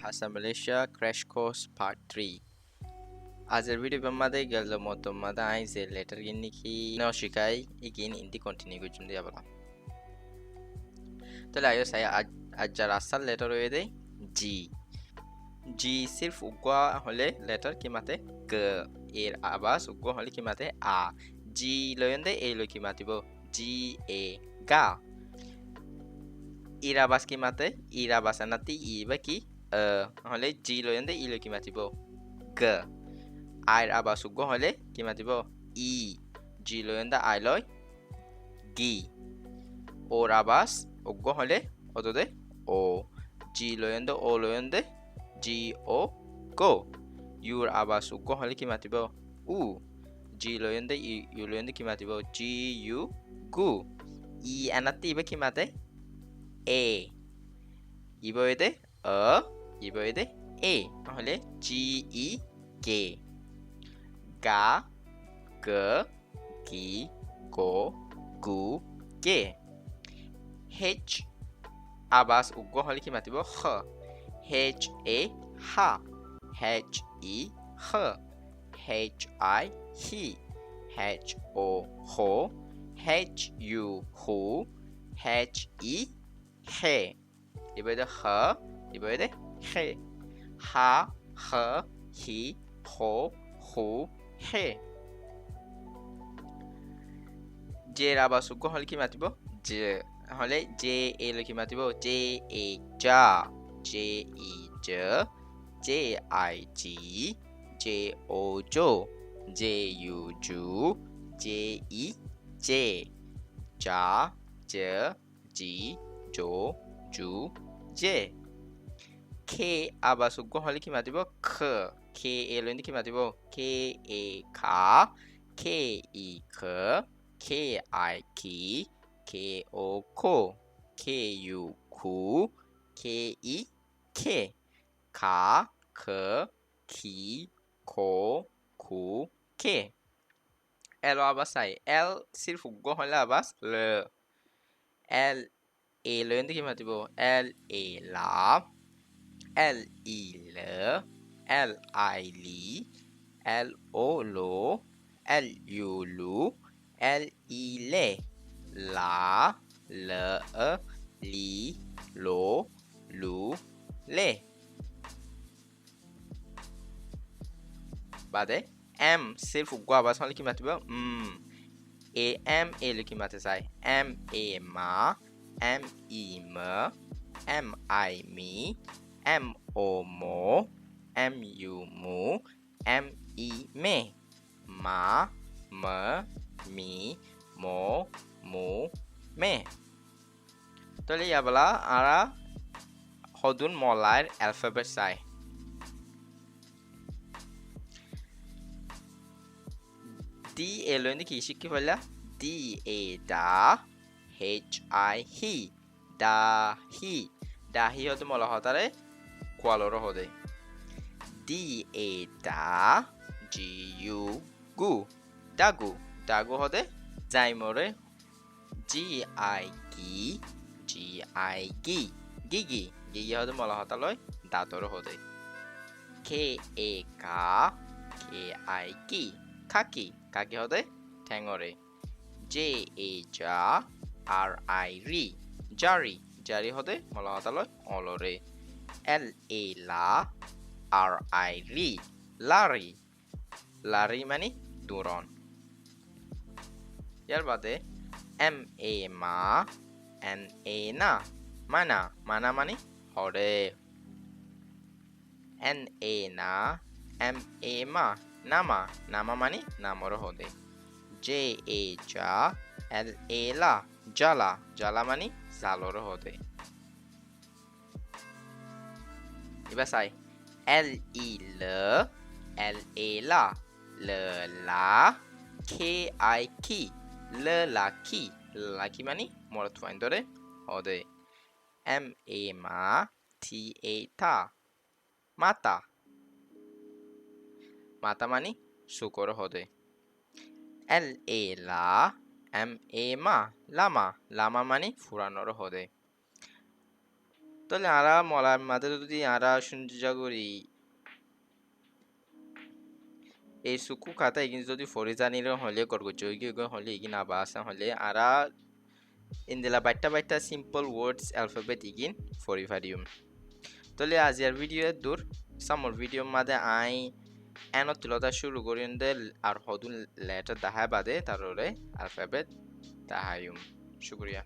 Bahasa Malaysia Crash Course Part-3 Azir video bamade geldo moto mada aize letter ginni ki no shikai igin indi continue gujum dia bala तो लायो saya ajar asal letter होए G G सिर्फ उगवा होले letter की माते ग एर आवाज उगवा होले की माते आ G लोयंदे ए लो की माते बो G A ga ir आवाज की माते ir आवाज अनती ई बकी होले G लोयंदे ई लो की माते बो ग आयर आवाज उगवा होले की माते बो E G लोयंदे आई लोय gi और आवाज उगवा होले 어도데 O G लोयंदे O लोयंदे G O go Uর আবাস উগ্র হলে কি মাতিব উ G লোয়ন্দে U লোয়ন্দে কি মাতিব G U গু ই এনাতে ইবে কি মাতে A ইবয়েদে ইবয়েদে A তাহলে G E গে গা গ গি গো গু গে H আবাস উগ্র হলে কি মাতিব খ H A ha H E her H I he H O ho H U who H E he 이번에 her 이번에 he ha her he ho who he 제라 바수고 헐기 마티보 제 হলে J A লিখি মাতিব J A ja J E j J I G J O jo J U ju J E j ja j ji jo ju j K আবার সুগ্গ হলে কি মাতিব খ K A লইন্দে কি মাতিব K A খা K E খ K I ki K O ko K U ku K E K ka k ki ko ku K L आवाज आई L सिर्फ उग्गो होले आवाज ल L A लोयंदे की मातिबो L A La L E ल L I li L O lo L U lu L E le la le li lo lu le बादे M सिर्फ उग्गो आवाज होले की मातिबो A M A लिखी माते साई M A मा M E म M I me M O मो M U मु M E मे मा म मी मो मु मे তাহলে ইয়াবলা আরা হদুন মলার অ্যালফাবেট সাই D A লোয়ন্দে কি শিখি বললা D A da H I he da hi হতে মলা হতারে কোয়ালর হদে D A da G U গু দাগু হদে জাইমরে G I gi G I gi gigi হতে মলা হতালয় দাতর হদে K A ka K I ki কাকি হদে ঠ্যাঙরে J A ja R I ri জারি হদে মলা হতালয় অলরে L A la R I ri লারি মানে দূরন ইয়ার বাদে M A মা N A না মানা মানে হরে N A না M A মা নামা মানে নামর হদে J A ja L A la জালা মানে জালর হদে এবার সাই L E l L A la লা K I ki la ki মানে মরত ফাইন ধরে হদে M A মা T A ta মাতা মানে শুকর হদে L A la M A মা লামা মানে ফুরানোর হদে তাহলে আরা মলার মাঝে যদি আরা শুনজা করি এই সুকু খাতা ইগিন যদি ফরিজানির হলে করগো জয়গি হলে ইগিন আবাসা হলে আরা ইন্দিলা বাইটা বাইটা সিম্পল ওয়ার্ডস অ্যালফাবেট ইগিন ফরিভারিউম তাহলে আজিয়ার ভিডিও দূর সামর ভিডিও মাঝে আই এন তুলতা শুরু করিন দে আর হদুন লেটার দাহায় বাদে তারপরে অ্যালফাবেট দাহায়ুম শুক্রিয়া